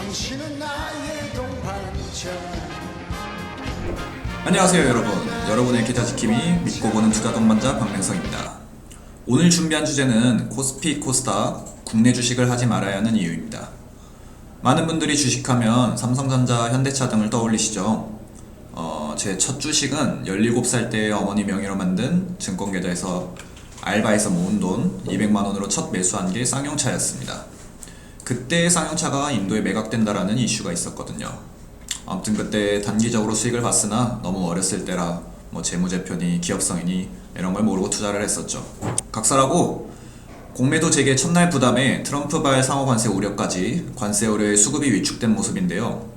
당신은 나의 동반자. 안녕하세요 여러분. 여러분의 기타 지킴이 믿고 보는 투자 동반자 박명성입니다. 오늘 준비한 주제는 코스피 코스닥 국내 주식을 하지 말아야 하는 이유입니다. 많은 분들이 주식하면 삼성전자, 현대차 등을 떠올리시죠. 제 첫 주식은 17살 때 어머니 명의로 만든 증권계좌에서 알바해서 모은 돈 200만원으로 첫 매수한 게 쌍용차였습니다. 그때 쌍용차가 인도에 매각된다라는 이슈가 있었거든요. 아무튼 그때 단기적으로 수익을 봤으나 너무 어렸을 때라 재무제표니 기업성이니 이런 걸 모르고 투자를 했었죠. 각설하고 공매도 재개 첫날 부담에 트럼프발 상호관세 우려까지 관세 우려에 수급이 위축된 모습인데요.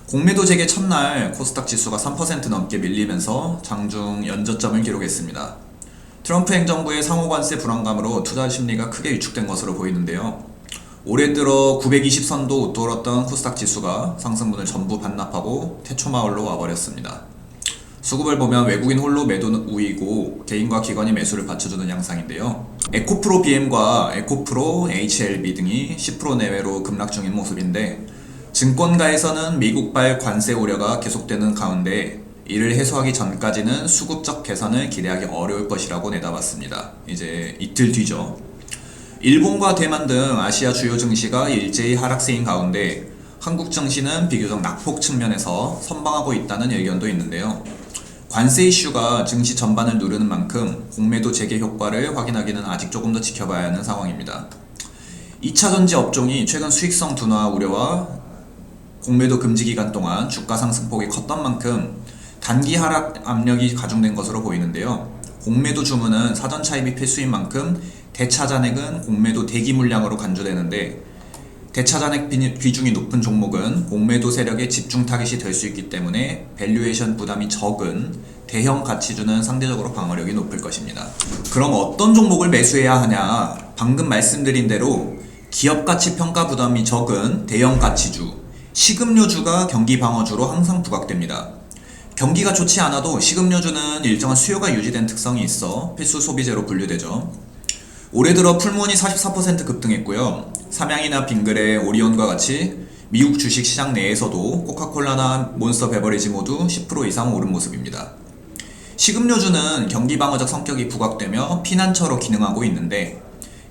공매도 재개 첫날 코스닥 지수가 3% 넘게 밀리면서 장중 연저점을 기록했습니다. 트럼프 행정부의 상호관세 불안감으로 투자 심리가 크게 위축된 것으로 보이는데요. 올해 들어 920선도 웃돌았던 코스닥 지수가 상승분을 전부 반납하고 태초마을로 와버렸습니다. 수급을 보면 외국인 홀로 매도 우위고 개인과 기관이 매수를 받쳐주는 양상인데요. 에코프로 BM과 에코프로 HLB 등이 10% 내외로 급락 중인 모습인데, 증권가에서는 미국발 관세 우려가 계속되는 가운데 이를 해소하기 전까지는 수급적 개선을 기대하기 어려울 것이라고 내다봤습니다. 이제 이틀 뒤죠. 일본과 대만 등 아시아 주요 증시가 일제히 하락세인 가운데 한국 증시는 비교적 낙폭 측면에서 선방하고 있다는 의견도 있는데요. 관세 이슈가 증시 전반을 누르는 만큼 공매도 재개 효과를 확인하기는 아직 조금 더 지켜봐야 하는 상황입니다. 2차 전지 업종이 최근 수익성 둔화 우려와 공매도 금지 기간 동안 주가 상승폭이 컸던 만큼 단기 하락 압력이 가중된 것으로 보이는데요. 공매도 주문은 사전 차입이 필수인 만큼 대차 잔액은 공매도 대기 물량으로 간주되는데, 대차 잔액 비중이 높은 종목은 공매도 세력의 집중 타깃이 될 수 있기 때문에 밸류에이션 부담이 적은 대형 가치주는 상대적으로 방어력이 높을 것입니다. 그럼 어떤 종목을 매수해야 하냐? 방금 말씀드린 대로 기업 가치 평가 부담이 적은 대형 가치주, 식음료주가 경기 방어주로 항상 부각됩니다. 경기가 좋지 않아도 식음료주는 일정한 수요가 유지된 특성이 있어 필수 소비재로 분류되죠. 올해 들어 풀무원이 44% 급등했고요. 삼양이나 빙그레, 오리온과 같이 미국 주식 시장 내에서도 코카콜라나 몬스터 베버리지 모두 10% 이상 오른 모습입니다. 식음료주는 경기 방어적 성격이 부각되며 피난처로 기능하고 있는데,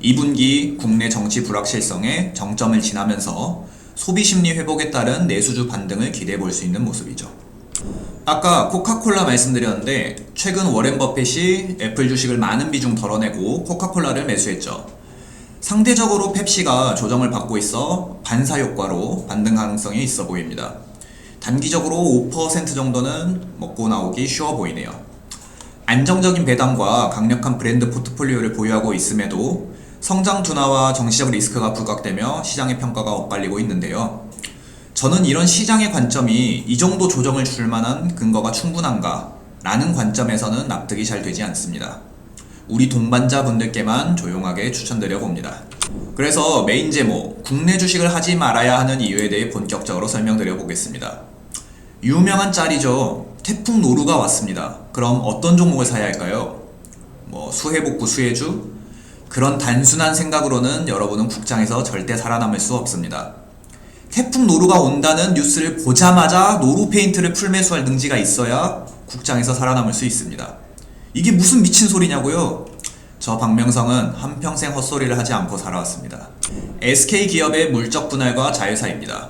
2분기 국내 정치 불확실성에 정점을 지나면서 소비 심리 회복에 따른 내수주 반등을 기대해 볼 수 있는 모습이죠. 아까 코카콜라 말씀드렸는데, 최근 워렌 버핏이 애플 주식을 많은 비중 덜어내고 코카콜라를 매수했죠. 상대적으로 펩시가 조정을 받고 있어 반사 효과로 반등 가능성이 있어 보입니다. 단기적으로 5% 정도는 먹고 나오기 쉬워 보이네요. 안정적인 배당과 강력한 브랜드 포트폴리오를 보유하고 있음에도 성장 둔화와 정치적 리스크가 부각되며 시장의 평가가 엇갈리고 있는데요. 저는 이런 시장의 관점이 이 정도 조정을 줄 만한 근거가 충분한가? 라는 관점에서는 납득이 잘 되지 않습니다. 우리 동반자 분들께만 조용하게 추천드려 봅니다. 그래서 메인 제목, 국내 주식을 하지 말아야 하는 이유에 대해 본격적으로 설명드려 보겠습니다. 유명한 짤이죠. 태풍 노루가 왔습니다. 그럼 어떤 종목을 사야 할까요? 수해복구 수혜주? 그런 단순한 생각으로는 여러분은 국장에서 절대 살아남을 수 없습니다. 태풍 노루가 온다는 뉴스를 보자마자 노루 페인트를 풀매수할 능지가 있어야 국장에서 살아남을 수 있습니다. 이게 무슨 미친 소리냐고요? 저 박명성은 한평생 헛소리를 하지 않고 살아왔습니다. SK기업의 물적 분할과 자회사입니다.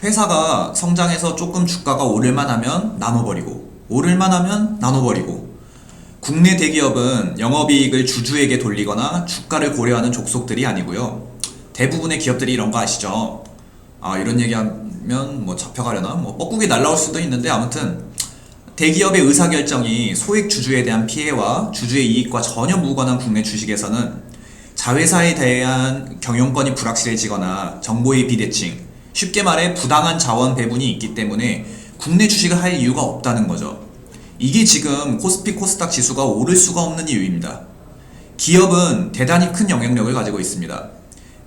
회사가 성장해서 조금 주가가 오를만 하면 나눠버리고, 오를만 하면 나눠버리고, 국내 대기업은 영업이익을 주주에게 돌리거나 주가를 고려하는 족속들이 아니고요. 대부분의 기업들이 이런 거 아시죠? 이런 얘기하면 잡혀가려나? 뻐꾸기 날라올 수도 있는데, 아무튼 대기업의 의사결정이 소액 주주에 대한 피해와 주주의 이익과 전혀 무관한 국내 주식에서는 자회사에 대한 경영권이 불확실해지거나 정보의 비대칭, 쉽게 말해 부당한 자원 배분이 있기 때문에 국내 주식을 할 이유가 없다는 거죠. 이게 지금 코스피 코스닥 지수가 오를 수가 없는 이유입니다. 기업은 대단히 큰 영향력을 가지고 있습니다.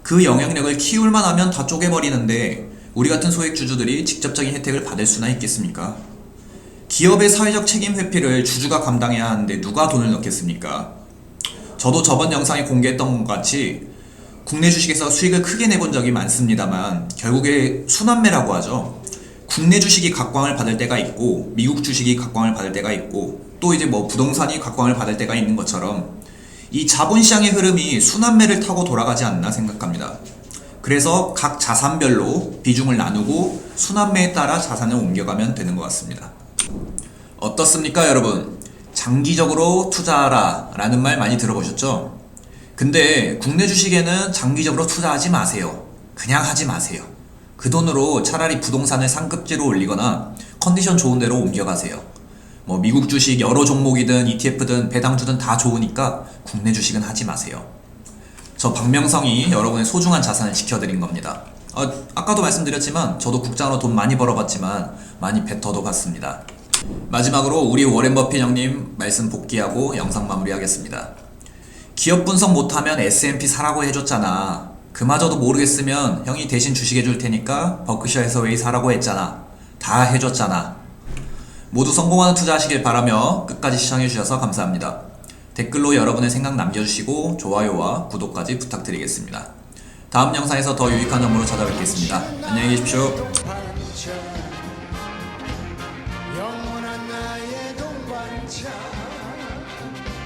그 영향력을 키울만 하면 다 쪼개버리는데 우리 같은 소액 주주들이 직접적인 혜택을 받을 수나 있겠습니까? 기업의 사회적 책임 회피를 주주가 감당해야 하는데 누가 돈을 넣겠습니까? 저도 저번 영상에 공개했던 것 같이 국내 주식에서 수익을 크게 내본 적이 많습니다만 결국에 순환매라고 하죠. 국내 주식이 각광을 받을 때가 있고 미국 주식이 각광을 받을 때가 있고 또 이제 뭐 부동산이 각광을 받을 때가 있는 것처럼 이 자본시장의 흐름이 순환매를 타고 돌아가지 않나 생각합니다. 그래서 각 자산별로 비중을 나누고 순환매에 따라 자산을 옮겨가면 되는 것 같습니다. 어떻습니까 여러분? 장기적으로 투자하라 라는 말 많이 들어보셨죠? 근데 국내 주식에는 장기적으로 투자하지 마세요. 그냥 하지 마세요. 그 돈으로 차라리 부동산을 상급지로 올리거나 컨디션 좋은 데로 옮겨가세요. 뭐 미국 주식 여러 종목이든 ETF든 배당주든 다 좋으니까 국내 주식은 하지 마세요. 저 박명성이 여러분의 소중한 자산을 지켜드린 겁니다. 아까도 말씀드렸지만 저도 국장으로 돈 많이 벌어봤지만 많이 뱉어도 봤습니다. 마지막으로 우리 워렌 버핏 형님 말씀 복귀하고 영상 마무리하겠습니다. 기업 분석 못하면 S&P 사라고 해줬잖아. 그마저도 모르겠으면 형이 대신 주식 해줄 테니까 버크셔 해서웨이 사라고 했잖아. 다 해줬잖아. 모두 성공하는 투자하시길 바라며 끝까지 시청해주셔서 감사합니다. 댓글로 여러분의 생각 남겨주시고 좋아요와 구독까지 부탁드리겠습니다. 다음 영상에서 더 유익한 정보로 찾아뵙겠습니다. 안녕히 계십시오. 영원한 나의 동반자